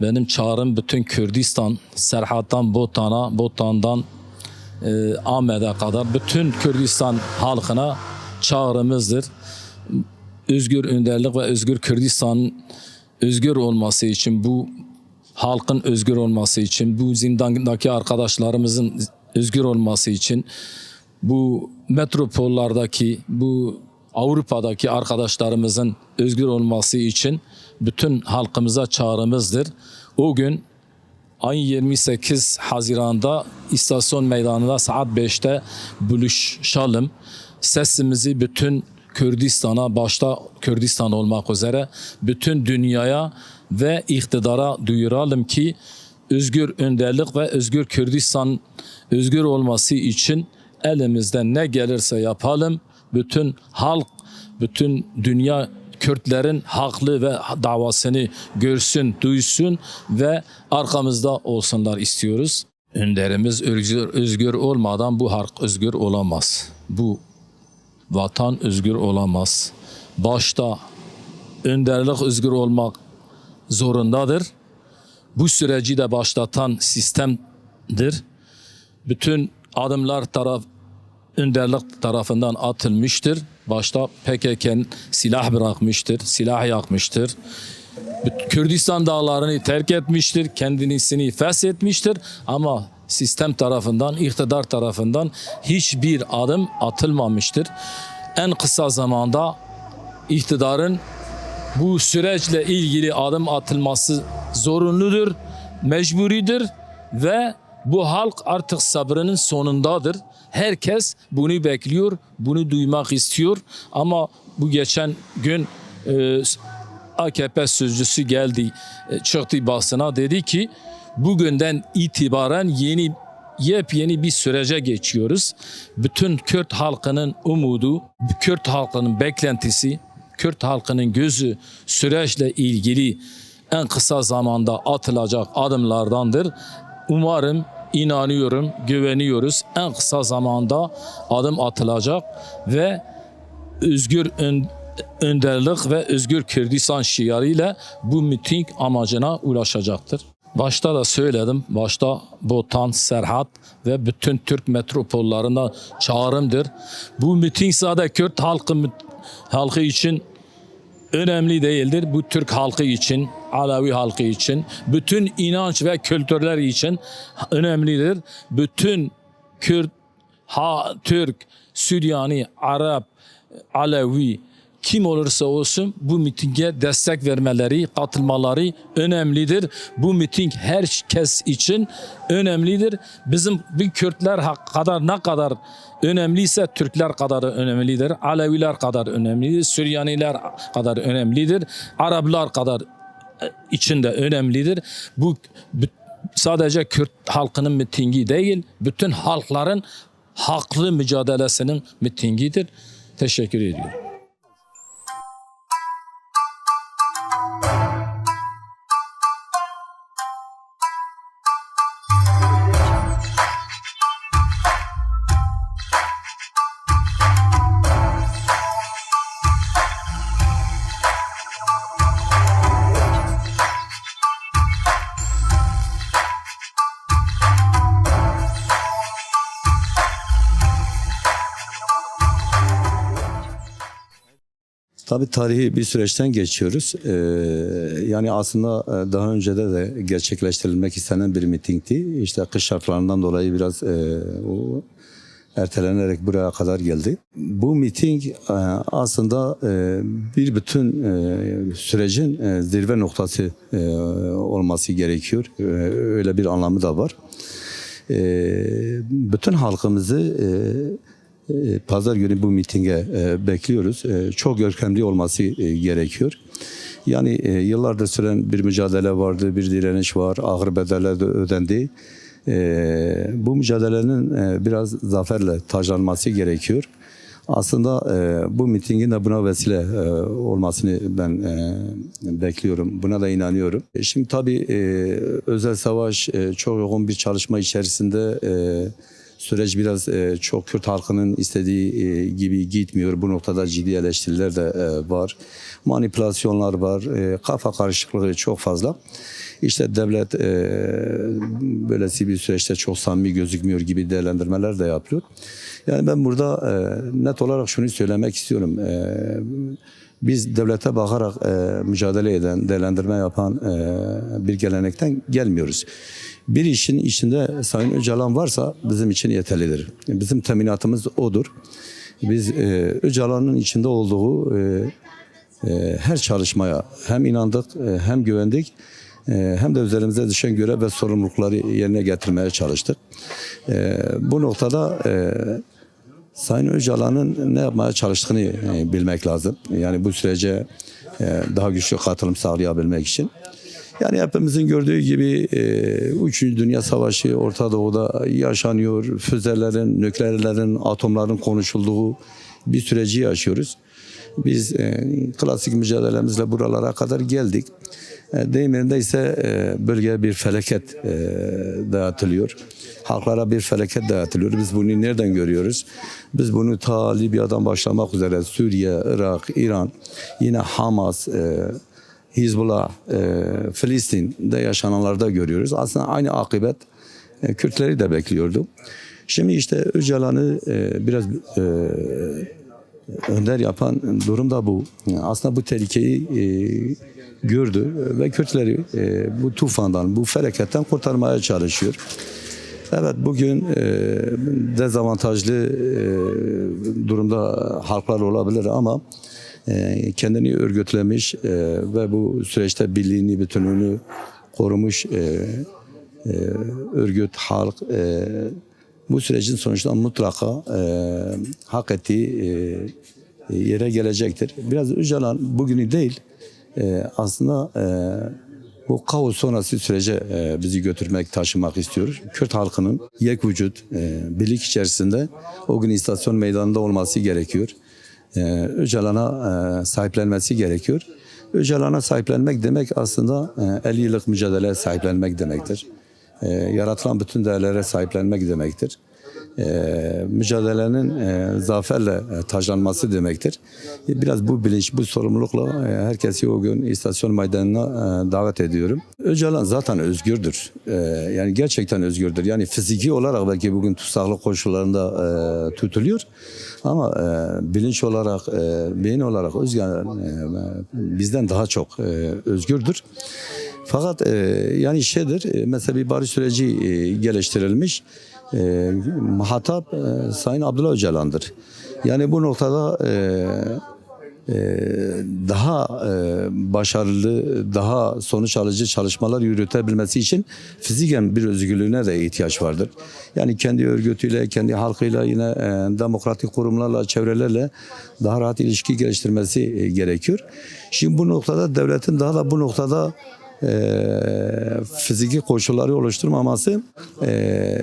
Benim çağrım bütün Kürdistan, Serhat'tan Botan'a, Botan'dan Ahmet'e kadar bütün Kürdistan halkına çağrımızdır. Özgür önderlik ve özgür Kürdistan'ın özgür olması için, bu halkın özgür olması için, bu zindandaki arkadaşlarımızın özgür olması için, bu metropollardaki, bu Avrupa'daki arkadaşlarımızın özgür olması için bütün halkımıza çağrımızdır. O gün ayın 28 Haziran'da istasyon meydanında saat 5'te buluşalım. Sesimizi bütün Kürdistan'a, başta Kürdistan olmak üzere bütün dünyaya ve iktidara duyuralım ki özgür önderlik ve özgür Kürdistan özgür olması için elimizden ne gelirse yapalım. Bütün halk, bütün dünya Kürtlerin haklı ve davasını görsün, duysun ve arkamızda olsunlar istiyoruz. Önderimiz özgür olmadan bu halk özgür olamaz. Bu vatan özgür olamaz. Başta önderlik özgür olmak zorundadır. Bu süreci de başlatan sistemdir. Bütün adımlar önderlik tarafından atılmıştır. Başta PKK'nın silah bırakmıştır, silah yakmıştır. Kürdistan dağlarını terk etmiştir, kendisini feshetmiştir. Ama sistem tarafından, iktidar tarafından hiçbir adım atılmamıştır. En kısa zamanda iktidarın bu süreçle ilgili adım atılması zorunludur, mecburidir ve bu halk artık sabrının sonundadır. Herkes bunu bekliyor, bunu duymak istiyor. Ama bu geçen gün AKP sözcüsü geldi, çıktı basına, dedi ki bugünden itibaren yepyeni bir sürece geçiyoruz. Bütün Kürt halkının umudu, Kürt halkının beklentisi, Kürt halkının gözü süreçle ilgili en kısa zamanda atılacak adımlardandır. Umarım, inanıyorum, güveniyoruz. En kısa zamanda adım atılacak ve özgür önderlik ve özgür Kürdistan şiarıyla bu miting amacına ulaşacaktır. Başta da söyledim, başta Botan, Serhat ve bütün Türk metropollarına çağrımdır. Bu miting sadece Kürt halkı için önemli değildir. Bu Türk halkı için, Alevi halkı için, bütün inanç ve kültürler için önemlidir. Bütün Kürt, Türk, Süryani, Arap, Alevi kim olursa olsun bu mitinge destek vermeleri, katılmaları önemlidir. Bu miting herkes için önemlidir. Bizim bir Kürtler kadar ne kadar önemliyse Türkler kadar önemlidir. Aleviler kadar önemlidir. Süryaniler kadar önemlidir. Araplar kadar içinde önemlidir. Bu sadece Kürt halkının mitingi değil, bütün halkların haklı mücadelesinin mitingidir. Teşekkür ediyorum. Tabii tarihi bir süreçten geçiyoruz. Yani aslında daha önce de gerçekleştirilmek istenen bir mitingdi. İşte kış şartlarından dolayı biraz o ertelenerek buraya kadar geldi. Bu miting aslında bir bütün sürecin zirve noktası olması gerekiyor. Öyle bir anlamı da var. Bütün halkımızı Pazar günü bu mitinge bekliyoruz. Çok görkemli olması gerekiyor. Yani yıllardır süren bir mücadele vardı, bir direniş var, ağır bedeller de ödendi. Bu mücadelenin biraz zaferle taclanması gerekiyor. Aslında bu mitingin de buna vesile olmasını ben bekliyorum. Buna da inanıyorum. Şimdi tabii özel savaş çok yoğun bir çalışma içerisinde Süreç biraz çok Kürt halkının istediği gibi gitmiyor. Bu noktada ciddi eleştiriler de var. Manipülasyonlar var. Kafa karışıklığı çok fazla. İşte devlet böylesi bir süreçte çok samimi gözükmüyor gibi değerlendirmeler de yapıyor. Yani ben burada net olarak şunu söylemek istiyorum. Biz devlete bakarak mücadele eden, değerlendirme yapan bir gelenekten gelmiyoruz. Bir işin içinde Sayın Öcalan varsa bizim için yeterlidir. Bizim teminatımız odur. Biz Öcalan'ın içinde olduğu her çalışmaya hem inandık hem güvendik hem de üzerimize düşen görev ve sorumlulukları yerine getirmeye çalıştık. Bu noktada Sayın Öcalan'ın ne yapmaya çalıştığını bilmek lazım. Yani bu sürece daha güçlü katılım sağlayabilmek için. Yani hepimizin gördüğü gibi 3. Dünya Savaşı Orta Doğu'da yaşanıyor. Füzelerin, nükleerlerin, atomların konuşulduğu bir süreci yaşıyoruz. Biz klasik mücadelemizle buralara kadar geldik. Deyim yerinde ise bölgeye bir felaket dağıtılıyor. Halklara bir felaket dağıtılıyor. Biz bunu nereden görüyoruz? Biz bunu ta Libya'dan başlamak üzere Suriye, Irak, İran, yine Hamas, Hizbullah, Filistin'de yaşananlarda görüyoruz. Aslında aynı akıbet Kürtleri de bekliyordu. Şimdi işte Öcalan'ı biraz önder yapan durum da bu. Aslında bu tehlikeyi gördü ve Kürtleri bu tufandan, bu felaketten kurtarmaya çalışıyor. Evet, bugün dezavantajlı durumda halklar olabilir ama kendini örgütlemiş ve bu süreçte birliğini, bütünlüğünü korumuş örgüt, halk bu sürecin sonuçta mutlaka hak ettiği yere gelecektir. Biraz Öcalan bugünü değil, aslında bu kaos sonrası sürece bizi götürmek, taşımak istiyor. Kürt halkının yek vücut, birlik içerisinde o gün istasyon meydanında olması gerekiyor. Öcalan'a sahiplenmesi gerekiyor. Öcalan'a sahiplenmek demek aslında 50 yıllık mücadeleye sahiplenmek demektir. Yaratılan bütün değerlere sahiplenmek demektir. Mücadelenin zaferle taçlanması demektir. Biraz bu bilinç, bu sorumlulukla herkesi o gün istasyon meydanına davet ediyorum. Öcalan zaten özgürdür. Yani gerçekten özgürdür. Yani fiziki olarak belki bugün tutsaklık koşullarında tutuluyor. Ama bilinç olarak, beyin olarak bizden daha çok özgürdür. Fakat yani mesela bir barış süreci geliştirilmiş. Muhatap Sayın Abdullah Öcalan'dır. Yani bu noktada daha başarılı, daha sonuç alıcı çalışmalar yürütebilmesi için fiziken bir özgürlüğüne de ihtiyaç vardır. Yani kendi örgütüyle, kendi halkıyla, yine demokratik kurumlarla, çevrelerle daha rahat ilişki geliştirmesi gerekiyor. Şimdi bu noktada devletin daha da bu noktada fiziki koşulları oluşturmaması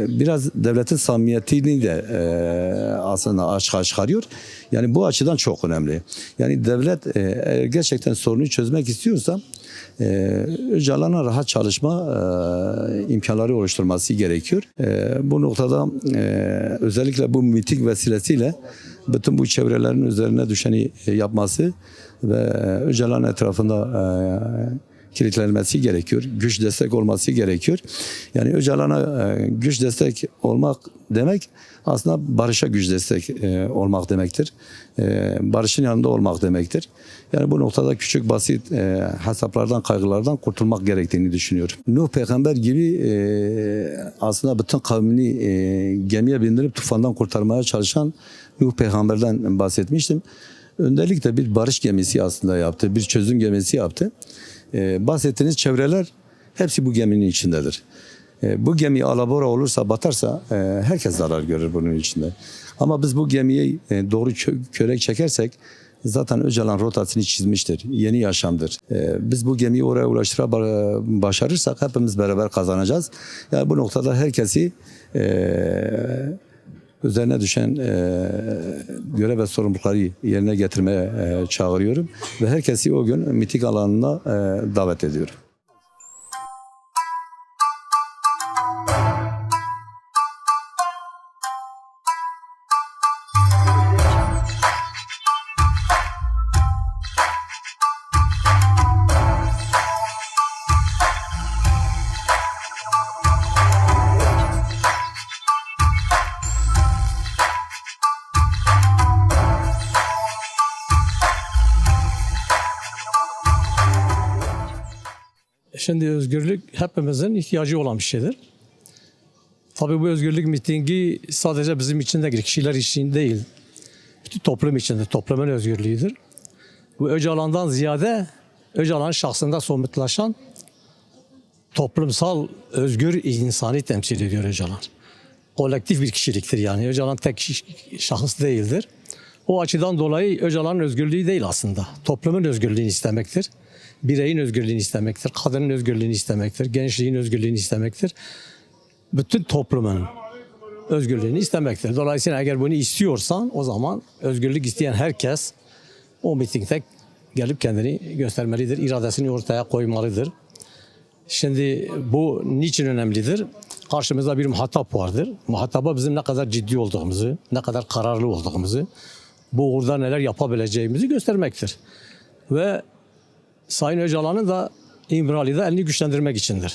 biraz devletin samimiyetini de aslında açığa çıkarıyor. Yani bu açıdan çok önemli. Yani devlet gerçekten sorunu çözmek istiyorsa Öcalan'a rahat çalışma imkanları oluşturması gerekiyor. Bu noktada özellikle bu miting vesilesiyle bütün bu çevrelerin üzerine düşeni yapması ve Öcalan etrafında kilitlenmesi gerekiyor. Güç destek olması gerekiyor. Yani Öcalan'a güç destek olmak demek aslında barışa güç destek olmak demektir. Barışın yanında olmak demektir. Yani bu noktada küçük basit hesaplardan, kaygılardan kurtulmak gerektiğini düşünüyorum. Nuh peygamber gibi aslında bütün kavmini gemiye bindirip tufandan kurtarmaya çalışan Nuh peygamberden bahsetmiştim. Önderlikle bir barış gemisi aslında yaptı, bir çözüm gemisi yaptı. Bahsettiğiniz çevreler hepsi bu geminin içindedir. Bu gemi alabora olursa, batarsa herkes zarar görür bunun içinde. Ama biz bu gemiyi doğru körek çekersek zaten Öcalan rotasını çizmiştir. Yeni yaşamdır. Biz bu gemiyi oraya başarırsak hepimiz beraber kazanacağız. Yani bu noktada herkesi üzerine düşen görev ve sorumlulukları yerine getirmeye çağırıyorum. Ve herkesi o gün miting alanına davet ediyorum. Şimdi özgürlük hepimizin ihtiyacı olan bir şeydir. Tabii bu özgürlük mitingi sadece bizim için de kişiler için değil, bütün toplum içindir, toplumun özgürlüğüdür. Bu Öcalan'dan ziyade Öcalan'ın şahsında somutlaşan toplumsal özgür insanı temsil ediyor Öcalan. Kolektif bir kişiliktir yani. Öcalan tek şahıs değildir. O açıdan dolayı Öcalan'ın özgürlüğü değil aslında. Toplumun özgürlüğünü istemektir. Bireyin özgürlüğünü istemektir. Kadının özgürlüğünü istemektir. Gençliğin özgürlüğünü istemektir. Bütün toplumun özgürlüğünü istemektir. Dolayısıyla eğer bunu istiyorsan o zaman özgürlük isteyen herkes o mitingde gelip kendini göstermelidir. İradesini ortaya koymalıdır. Şimdi bu niçin önemlidir? Karşımızda bir muhatap vardır. Muhataba bizim ne kadar ciddi olduğumuzu, ne kadar kararlı olduğumuzu, bu uğurda neler yapabileceğimizi göstermektir. Ve Sayın Öcalan'ın da İmralı'da elini güçlendirmek içindir.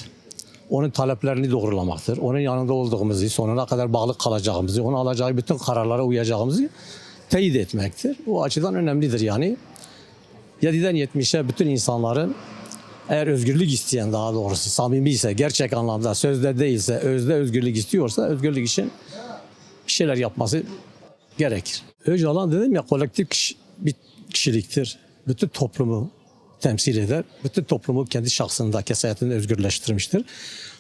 Onun taleplerini doğrulamaktır. Onun yanında olduğumuzu, sonuna kadar bağlı kalacağımızı, onun alacağı bütün kararlara uyacağımızı teyit etmektir. Bu açıdan önemlidir yani. 7'den 70'e bütün insanların eğer özgürlük isteyen daha doğrusu samimi ise, gerçek anlamda sözde değilse, özde özgürlük istiyorsa özgürlük için bir şeyler yapması gerekir. Öcalan dedim ya kolektif bir kişiliktir. Bütün toplumu temsil eder. Bütün toplumu kendi şahsında, kesayetinde özgürleştirmiştir.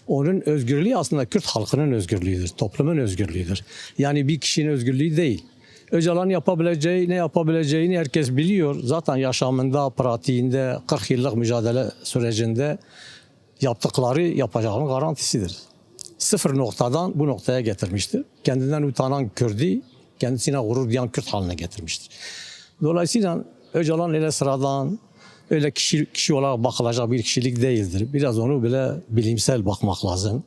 Onun özgürlüğü aslında Kürt halkının özgürlüğüdür. Toplumun özgürlüğüdür. Yani bir kişinin özgürlüğü değil. Öcalan yapabileceği, ne yapabileceğini herkes biliyor. Zaten yaşamında, pratiğinde, 40 yıllık mücadele sürecinde yaptıkları yapacağının garantisidir. Sıfır noktadan bu noktaya getirmiştir. Kendinden utanan Kürt'ü kendisine gurur duyan Kürt haline getirmiştir. Dolayısıyla Öcalan öyle sıradan, öyle kişi olarak bakılacak bir kişilik değildir. Biraz onu bile bilimsel bakmak lazım.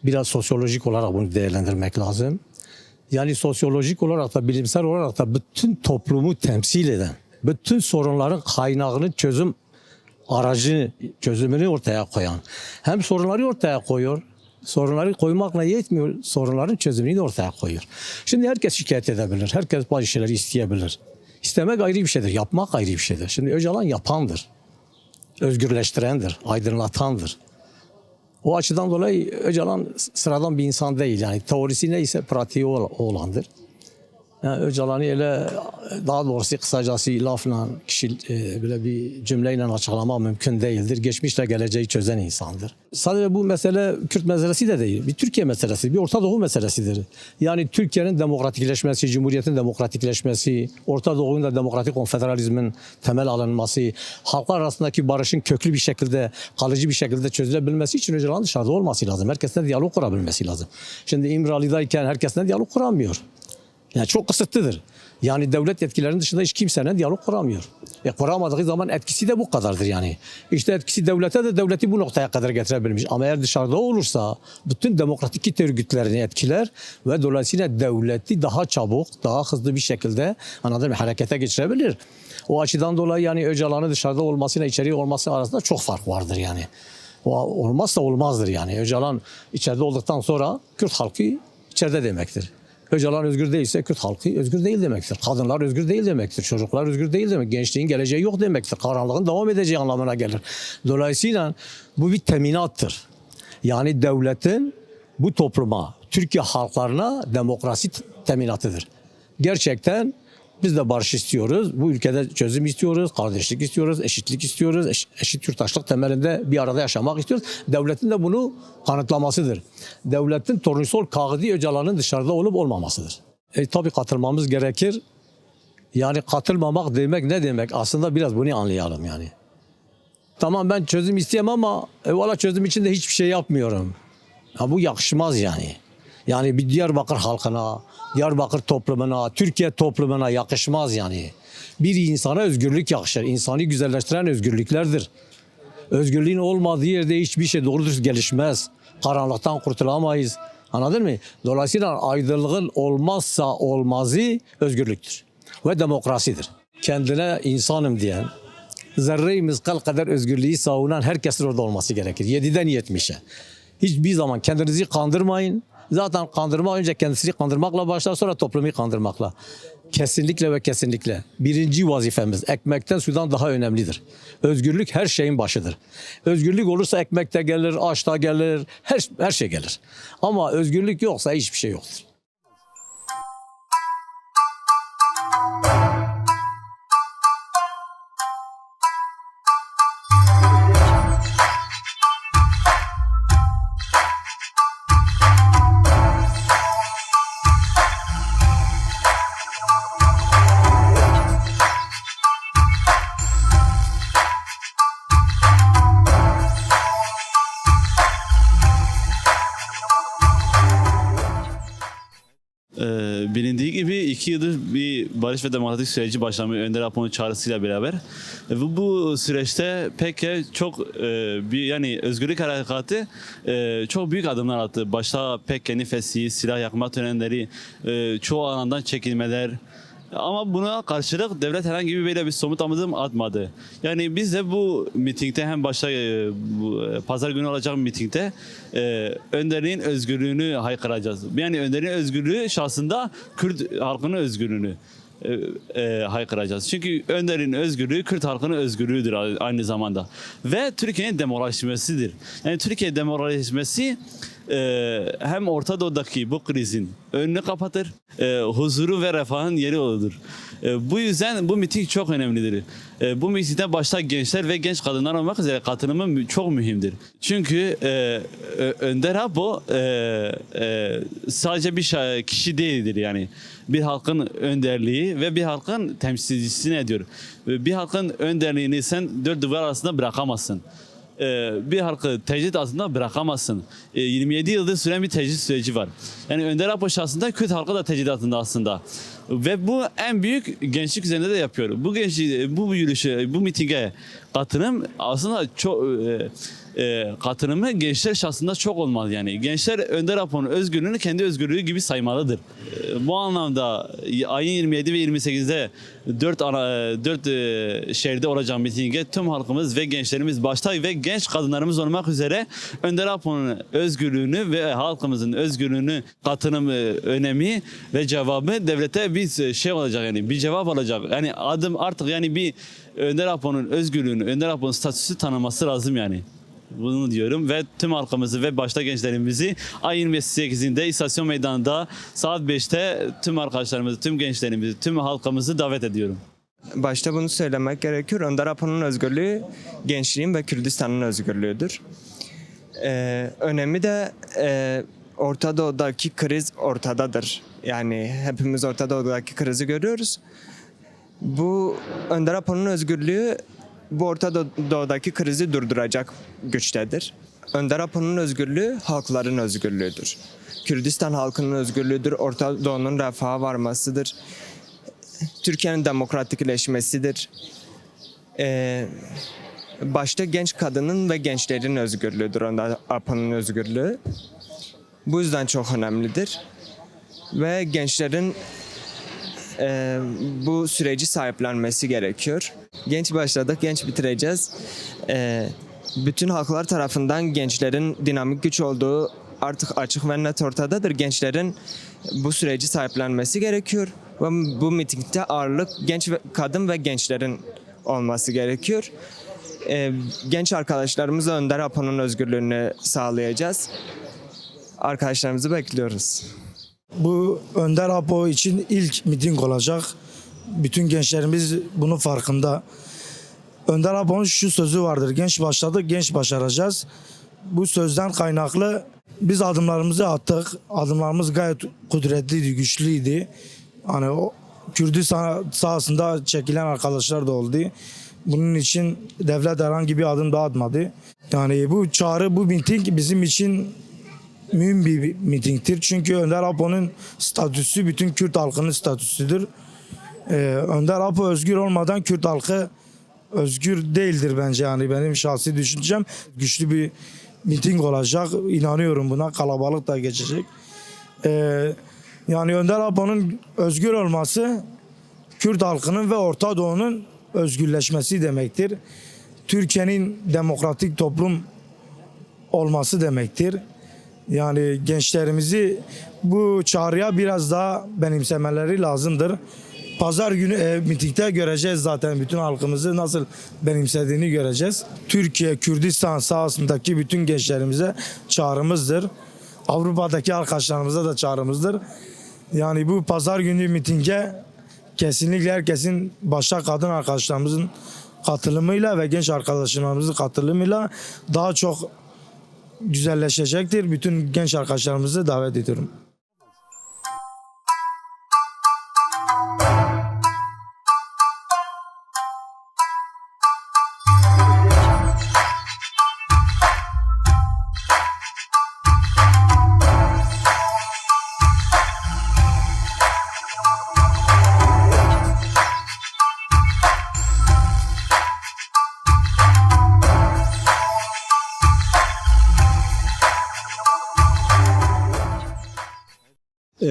Biraz sosyolojik olarak bunu değerlendirmek lazım. Yani sosyolojik olarak da bilimsel olarak da bütün toplumu temsil eden, bütün sorunların kaynağını çözüm aracını, çözümünü ortaya koyan. Hem sorunları ortaya koyuyor, sorunları koymakla yetmiyor, sorunların çözümünü de ortaya koyuyor. Şimdi herkes şikayet edebilir, herkes bazı şeyleri isteyebilir. İstemek ayrı bir şeydir, yapmak ayrı bir şeydir. Şimdi Öcalan yapandır, özgürleştirendir, aydınlatandır. O açıdan dolayı Öcalan sıradan bir insan değil. Yani teorisi neyse pratiği olandır. Yani Öcalan'ı öyle daha doğrusu kısacası lafla, böyle bir cümleyle açıklamak mümkün değildir. Geçmişle geleceği çözen insandır. Sadece bu mesele Kürt meselesi de değil. Bir Türkiye meselesi, bir Orta Doğu meselesidir. Yani Türkiye'nin demokratikleşmesi, Cumhuriyet'in demokratikleşmesi, Orta Doğu'nun da demokratik konfederalizmin temel alınması, halklar arasındaki barışın köklü bir şekilde, kalıcı bir şekilde çözülebilmesi için Öcalan'ın dışarıda olması lazım. Herkesle diyalog kurabilmesi lazım. Şimdi İmralı'dayken herkesle diyalog kuramıyor. Yani çok kısıtlıdır. Yani devlet yetkilerinin dışında hiç kimsenin diyalog kuramıyor. Kuramadığı zaman etkisi de bu kadardır yani. İşte etkisi devlete de devleti bu noktaya kadar getirebilmiş. Ama eğer dışarıda olursa bütün demokratik kitle örgütlerini etkiler ve dolayısıyla devleti daha çabuk, daha hızlı bir şekilde harekete geçirebilir. O açıdan dolayı yani Öcalan'ın dışarıda olmasıyla içeriye olması arasında çok fark vardır yani. O olmazsa olmazdır yani. Öcalan içeride olduktan sonra Kürt halkı içeride demektir. Öcalan özgür değilse Kürt halkı özgür değil demektir. Kadınlar özgür değil demektir. Çocuklar özgür değil demektir. Gençliğin geleceği yok demektir. Karanlığın devam edeceği anlamına gelir. Dolayısıyla bu bir teminattır. Yani devletin bu topluma, Türkiye halklarına demokrasi teminatıdır. Gerçekten biz de barış istiyoruz. Bu ülkede çözüm istiyoruz, kardeşlik istiyoruz, eşitlik istiyoruz. Eşit yurttaşlık temelinde bir arada yaşamak istiyoruz. Devletin de bunu kanıtlamasıdır. Devletin tornisol kağıdı Öcalan'ın dışarıda olup olmamasıdır. Tabii katılmamız gerekir. Yani katılmamak demek ne demek? Aslında biraz bunu anlayalım yani. Tamam ben çözüm isteyemem ama valla çözüm için de hiçbir şey yapmıyorum. Ya bu yakışmaz yani. Yani bir Diyarbakır halkına, Diyarbakır toplumuna, Türkiye toplumuna yakışmaz yani. Bir insana özgürlük yakışır. İnsanı güzelleştiren özgürlüklerdir. Özgürlüğün olmadığı yerde hiçbir şey doğru dürüst gelişmez. Karanlıktan kurtulamayız. Anladın mı? Dolayısıyla aydınlığın olmazsa olmazı özgürlüktür. Ve demokrasidir. Kendine insanım diyen, zerre-i miskal kadar özgürlüğü savunan herkesin orada olması gerekir. 7'den 70'e. Hiçbir zaman kendinizi kandırmayın. Zaten kandırma önce kendisini kandırmakla başlar, sonra toplumu kandırmakla. Kesinlikle ve kesinlikle. Birinci vazifemiz ekmekten sudan daha önemlidir. Özgürlük her şeyin başıdır. Özgürlük olursa ekmek de gelir, aş da gelir, her şey gelir. Ama özgürlük yoksa hiçbir şey yoktur. Bilindiği gibi 2 yıldır bir barış ve demokratik süreci başlamış Önder Apo'nun çağrısıyla beraber. Bu süreçte PKK çok yani özgürlük harekatı çok büyük adımlar attı. Başta PKK'nin fesih, silah yakma törenleri, çoğu alandan çekilmeler. Ama buna karşılık devlet herhangi böyle bir somut adım atmadı. Yani biz de bu mitingde hem başta bu pazar günü olacak mitingde Önder'in özgürlüğünü haykıracağız. Yani Önder'in özgürlüğü şahsında Kürt halkının özgürlüğünü haykıracağız. Çünkü Önder'in özgürlüğü Kürt halkının özgürlüğüdür aynı zamanda. Ve Türkiye'nin demoralleşmesidir. Yani Türkiye demoralleşmesi hem Orta Doğu'daki bu krizin önünü kapatır, huzuru ve refahın yeri olur. Bu yüzden bu miting çok önemlidir. Bu mitingde başta gençler ve genç kadınlar olmak üzere katılımı çok mühimdir. Çünkü Önder Apo sadece bir kişi değildir yani. Bir halkın önderliği ve bir halkın temsilcisini ediyor. Bir halkın önderliğini sen dört duvar arasında bırakamazsın. Bir halkı tecrit altında bırakamazsın. 27 yıldır süren bir tecrit süreci var. Yani Önder Apo şahsında Kürt halkı da tecrit altında aslında. Ve bu en büyük gençlik üzerinde de yapıyor. Bu gençlik, bu yürüyüşe, bu mitinge katılım aslında çok katılımı gençler şahsında çok olmalı yani. Gençler Önder Apo'nun özgürlüğünü kendi özgürlüğü gibi saymalıdır. Bu anlamda ayın 27 ve 28'de 4 şehirde olacak mitinge tüm halkımız ve gençlerimiz başta ve genç kadınlarımız olmak üzere Önder Apo'nun özgürlüğünü ve halkımızın özgürlüğünü katılım önemi ve cevabı devlete bir şey olacak yani bir cevap olacak. Yani adım artık yani bir Önder Apo'nun özgürlüğünü, Önder Apo'nun statüsü tanıması lazım yani. Bunu diyorum ve tüm halkımızı ve başta gençlerimizi ayın 28'inde istasyon meydanında saat 5'te tüm arkadaşlarımızı, tüm gençlerimizi, tüm halkımızı davet ediyorum. Başta bunu söylemek gerekiyor. Önder Apo'nun özgürlüğü gençliğin ve Kürdistan'ın özgürlüğüdür. Önemi de Orta Doğu'daki kriz ortadadır. Yani hepimiz Orta Doğu'daki krizi görüyoruz. Bu Önder Apo'nun özgürlüğü bu Orta Doğu'daki krizi durduracak güçtedir. Önder Apo'nun özgürlüğü halkların özgürlüğüdür. Kürdistan halkının özgürlüğüdür. Orta Doğu'nun refaha varmasıdır. Türkiye'nin demokratikleşmesidir. Başta genç kadının ve gençlerin özgürlüğüdür Önder Apo'nun özgürlüğü. Bu yüzden çok önemlidir. Ve gençlerin bu süreci sahiplenmesi gerekiyor. Genç başladık, genç bitireceğiz. Bütün halklar tarafından gençlerin dinamik güç olduğu artık açık ve net ortadadır. Gençlerin bu süreci sahiplenmesi gerekiyor. Ve bu mitingde ağırlık genç kadın ve gençlerin olması gerekiyor. Genç arkadaşlarımızla Önder Apo'nun özgürlüğünü sağlayacağız. Arkadaşlarımızı bekliyoruz. Bu Önder Apo için ilk miting olacak. Bütün gençlerimiz bunun farkında. Önder Apo'nun şu sözü vardır. Genç başladık, genç başaracağız. Bu sözden kaynaklı biz adımlarımızı attık. Adımlarımız gayet kudretliydi, güçlüydü. Hani o Kürdistan sahasında çekilen arkadaşlar da oldu. Bunun için devlet herhangi bir adım da atmadı. Yani bu çağrı, bu miting bizim için mühim bir mitingdir. Çünkü Önder Apo'nun statüsü bütün Kürt halkının statüsüdür. Önder Apo özgür olmadan Kürt halkı özgür değildir bence, yani benim şahsi düşüncem. Güçlü bir miting olacak. İnanıyorum buna. Kalabalık da geçecek. Yani Önder Apo'nun özgür olması Kürt halkının ve Orta Doğu'nun özgürleşmesi demektir. Türkiye'nin demokratik toplum olması demektir. Yani gençlerimizi bu çağrıya biraz daha benimsemeleri lazımdır. Pazar günü mitingde göreceğiz zaten bütün halkımızı nasıl benimsediğini göreceğiz. Türkiye, Kürdistan sahasındaki bütün gençlerimize çağrımızdır. Avrupa'daki arkadaşlarımıza da çağrımızdır. Yani bu pazar günü mitinge kesinlikle herkesin başta kadın arkadaşlarımızın katılımıyla ve genç arkadaşlarımızın katılımıyla daha çok güzelleşecektir. Bütün genç arkadaşlarımızı davet ediyorum.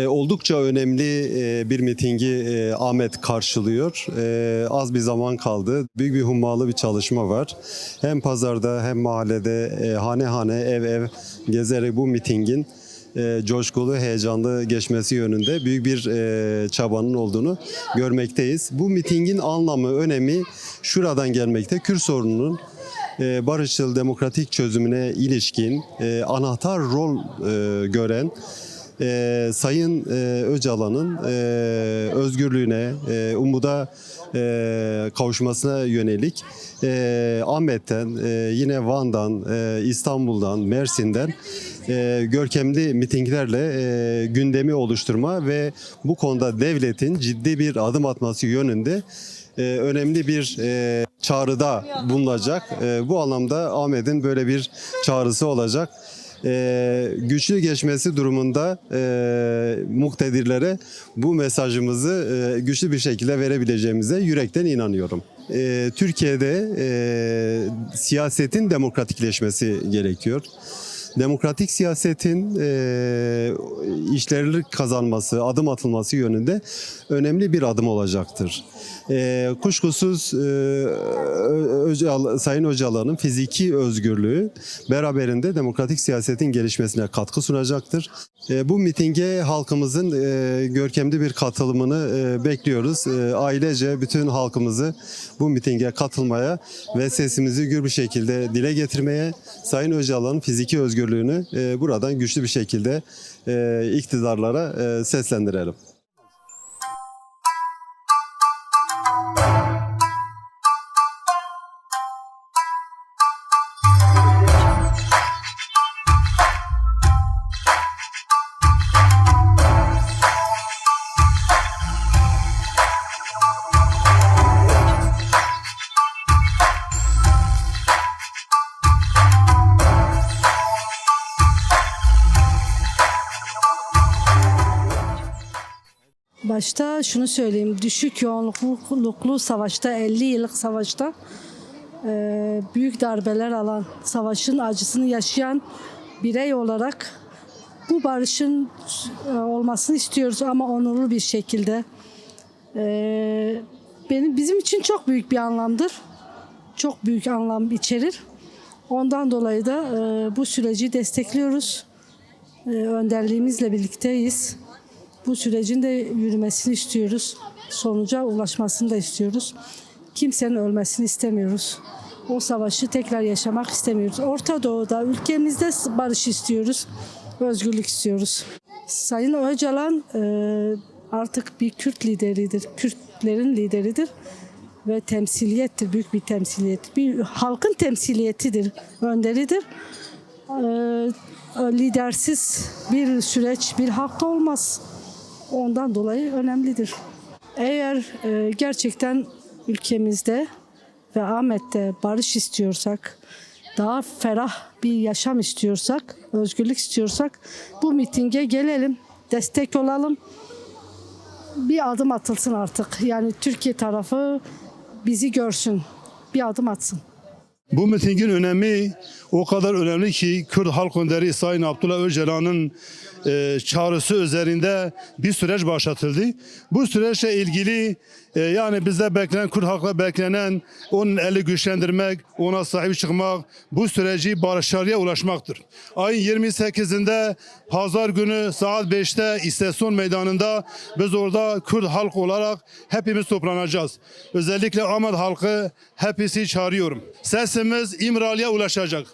Oldukça önemli bir mitingi Ahmet karşılıyor. Az bir zaman kaldı. Büyük bir hummalı bir çalışma var. Hem pazarda hem mahallede hane hane ev ev gezerek bu mitingin coşkulu, heyecanlı geçmesi yönünde büyük bir çabanın olduğunu görmekteyiz. Bu mitingin anlamı, önemi şuradan gelmekte. Kürt sorununun barışçıl demokratik çözümüne ilişkin anahtar rol gören Sayın Öcalan'ın özgürlüğüne, umuda kavuşmasına yönelik Ahmet'ten, yine Van'dan, İstanbul'dan, Mersin'den görkemli mitinglerle gündemi oluşturma ve bu konuda devletin ciddi bir adım atması yönünde önemli bir çağrıda bulunacak. Bu anlamda Ahmet'in böyle bir çağrısı olacak. Güçlü geçmesi durumunda muktedirlere bu mesajımızı güçlü bir şekilde verebileceğimize yürekten inanıyorum. Türkiye'de siyasetin demokratikleşmesi gerekiyor. Demokratik siyasetin işlevlilik kazanması, adım atılması yönünde önemli bir adım olacaktır. Kuşkusuz Sayın Öcalan'ın fiziki özgürlüğü beraberinde demokratik siyasetin gelişmesine katkı sunacaktır. Bu mitinge halkımızın görkemli bir katılımını bekliyoruz. Ailece bütün halkımızı bu mitinge katılmaya ve sesimizi gür bir şekilde dile getirmeye, Sayın Öcalan'ın fiziki özgürlüğünü buradan güçlü bir şekilde iktidarlara seslendirelim. Başta şunu söyleyeyim, düşük yoğunluklu savaşta, 50 yıllık savaşta büyük darbeler alan, savaşın acısını yaşayan birey olarak bu barışın olmasını istiyoruz ama onurlu bir şekilde. Bizim için çok büyük bir anlamdır, çok büyük anlam içerir. Ondan dolayı da bu süreci destekliyoruz, önderliğimizle birlikteyiz. Bu sürecin de yürümesini istiyoruz. Sonuca ulaşmasını da istiyoruz. Kimsenin ölmesini istemiyoruz. O savaşı tekrar yaşamak istemiyoruz. Orta Doğu'da, ülkemizde barış istiyoruz. Özgürlük istiyoruz. Sayın Öcalan artık bir Kürt lideridir. Kürtlerin lideridir. Ve temsiliyettir, büyük bir temsiliyet. Bir halkın temsiliyetidir, önderidir. Lidersiz bir süreç, bir halk olmaz. Ondan dolayı önemlidir. Eğer gerçekten ülkemizde ve Ahmet'te barış istiyorsak, daha ferah bir yaşam istiyorsak, özgürlük istiyorsak bu mitinge gelelim, destek olalım. Bir adım atılsın artık. Yani Türkiye tarafı bizi görsün, bir adım atsın. Bu mitingin önemi o kadar önemli ki Kürt halk önderi Sayın Abdullah Öcalan'ın çağrısı üzerinde bir süreç başlatıldı. Bu süreçle ilgili yani bizde beklenen, Kürt halkla beklenen onun eli güçlendirmek, ona sahip çıkmak, bu süreci barışçılığa ulaşmaktır. Ayın 28'inde pazar günü saat 5'te İstasyon Meydanı'nda biz orada Kürt halk olarak hepimiz toplanacağız. Özellikle Ahmet halkı hepsi çağırıyorum. Sesimiz İmralı'ya ulaşacak.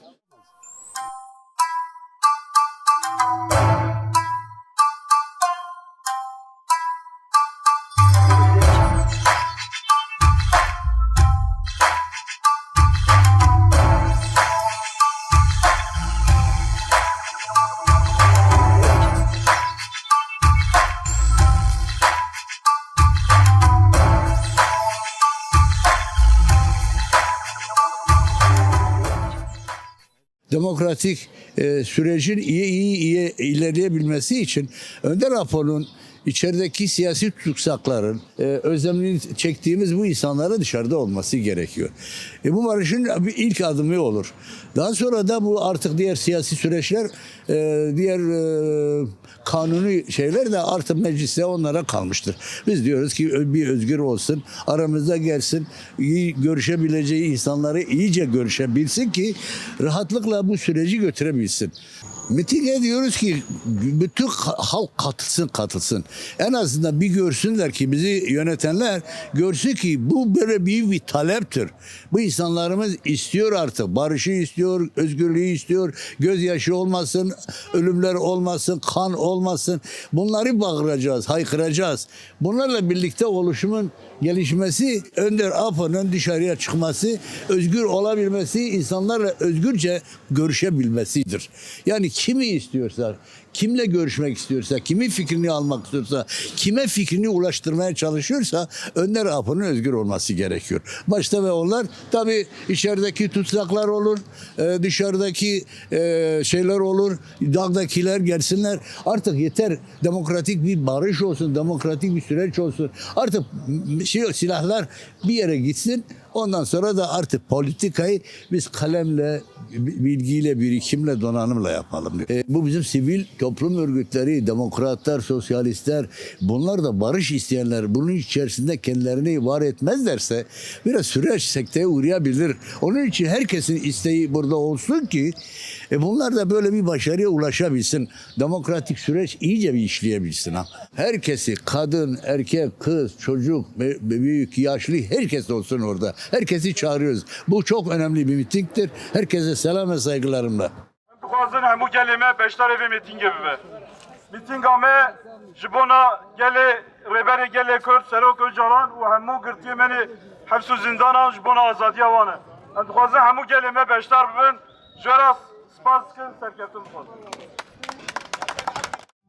Demokratik sürecin iyi ilerleyebilmesi için Önder Apo'nun içerideki siyasi tutsakların özlemini çektiğimiz bu insanların dışarıda olması gerekiyor. Bu barışın bir ilk adımı olur. Daha sonra da bu artık diğer siyasi süreçler, diğer kanuni şeyler de artık mecliste onlara kalmıştır. Biz diyoruz ki bir özgür olsun, aramızda gelsin, iyi görüşebileceği insanları iyice görüşebilsin ki rahatlıkla bu süreci götürebilsin. Mitinge diyoruz ki bütün halk katılsın. En azından bir görsünler ki bizi yönetenler görsün ki bu böyle büyük bir taleptir. Bu insanlarımız istiyor artık. Barışı istiyor, özgürlüğü istiyor. Gözyaşı olmasın, ölümler olmasın, kan olmasın. Bunları bağıracağız, haykıracağız. Bunlarla birlikte oluşumun gelişmesi, Önder Apo'nun dışarıya çıkması, özgür olabilmesi, insanlarla özgürce görüşebilmesidir. Yani kimi istiyorsa, kimle görüşmek istiyorsa, kimin fikrini almak istiyorsa, kime fikrini ulaştırmaya çalışıyorsa Önder Apo'nun özgür olması gerekiyor. Başta ve onlar tabii içerideki tutsaklar olur, dışarıdaki şeyler olur, dağdakiler gelsinler. Artık yeter, demokratik bir barış olsun, demokratik bir süreç olsun. Artık silahlar bir yere gitsin. Ondan sonra da artık politikayı biz kalemle, bilgiyle, birikimle, donanımla yapalım. Bu bizim sivil toplum örgütleri, demokratlar, sosyalistler, bunlar da barış isteyenler bunun içerisinde kendilerini var etmezlerse biraz süreç sekteye uğrayabilir. Onun için herkesin isteği burada olsun ki bunlar da böyle bir başarıya ulaşabilsin. Demokratik süreç iyice bir işleyebilsin. Herkesi, kadın, erkek, kız, çocuk, büyük, yaşlı herkes olsun orada. Herkesi çağırıyoruz. Bu çok önemli bir mitingdir. Herkese selam ve saygılarımla. Dixwazin hemû gelê me beşdarê vê mîtingê bibe. Mîtinga me ji bona gelê rêberê gelê Kurd Serok Öcalan û hemû girtiyê menê hebs û zindanan ji bona azadiya wan e. Em dixwazin hemû gelê me beşdar bibin, ji we re spas dikim serkeftin dixwazim.